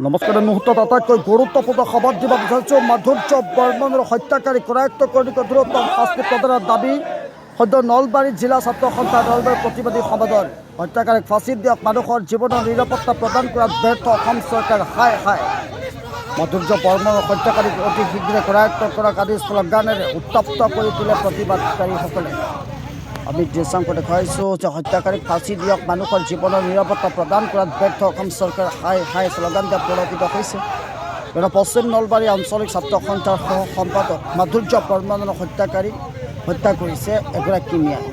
নমস্কাৰ। মুহূৰ্তত আটাইতকৈ গুৰুত্বপূৰ্ণ খবৰ দিব বিচাৰিছোঁ। মাধুৰ্য বৰ্মনৰ হত্যাকাৰী কৰায়ত্ব কৰি দ্ৰুততম শাস্তি প্ৰদানৰ দাবী সদ্য নলবাৰী জিলা ছাত্ৰ সন্থা নলবাৰী প্ৰতিবাদী সমাজৰ। হত্যাকাৰীক ফাঁচি দিয়ক, মানুহৰ জীৱনৰ নিৰাপত্তা প্ৰদান কৰাত ব্যৰ্থ অসম চৰকাৰ হাই হাই। মাধুৰ্য বৰ্মনৰ হত্যাকাৰীক অতি শীঘ্ৰে কৰায়ত্ব কৰাক আদি শ্লোগানেৰে উত্তপ্ত কৰি তোলে প্ৰতিবাদকাৰীসকলে। আমি দৃশ্যাংক দেখুৱাইছোঁ যে হত্যাকাৰীক ফাঁচি দিয়ক, মানুহৰ জীৱনৰ নিৰাপত্তা প্ৰদান কৰাত ব্যৰ্থ অসম চৰকাৰ হাই হাই শ্লোগান দিয়া পৰিলক্ষিত হৈছে। পশ্চিম নলবাৰী আঞ্চলিক ছাত্ৰ সন্থাৰ সহ সম্পাদক মাধুৰ্য বৰ্মনৰ হত্যাকাৰী হত্যা কৰিছে এগৰাকী মিয়াই।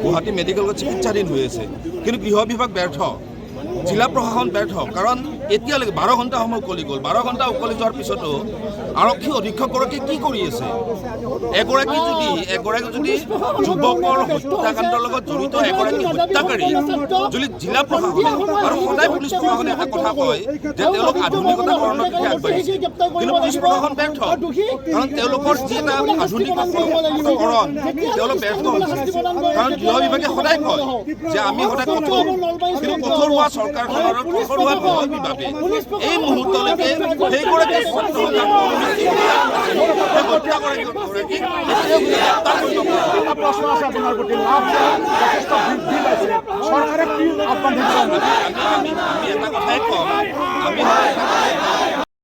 গুৱাহাটী মেডিকেলত চিকিৎসাধীন হৈ আছে, কিন্তু গৃহ বিভাগ ব্যৰ্থ, জিলা প্ৰশাসন ব্যৰ্থ। কাৰণ এতিয়ালৈকে 12 ঘণ্টা সময় উকলি গ'ল। 12 ঘণ্টা উকলি যোৱাৰ পিছতো আৰক্ষী অধীক্ষকগৰাকীয়ে কি কৰি আছে? এগৰাকী যদি যুৱকৰ হত্যাকাণ্ডৰ লগত জড়িত এগৰাকী হত্যাকাৰী যদি জিলা প্ৰশাসনে আৰু সদায় পুলিচ প্ৰশাসনে এটা কথা কয় যে তেওঁলোক আধুনিকতাকৰণৰ দিশে আগবাঢ়িছে, কিন্তু পুলিচ প্ৰশাসন ব্যৰ্থ। কাৰণ তেওঁলোকৰ যি এটা আধুনিকীকৰণ তেওঁলোক ব্যৰ্থ হৈছে। কাৰণ গৃহ বিভাগে সদায় কয় যে আমি সদায় কঠোৰ, কিন্তু কঠোৰ হোৱা চৰকাৰখনৰ কঠোৰ হোৱা গৃহ বিভাগে এই মুহূৰ্তলৈকে সেইগৰাকী আমি এটা কথাই কম, আমি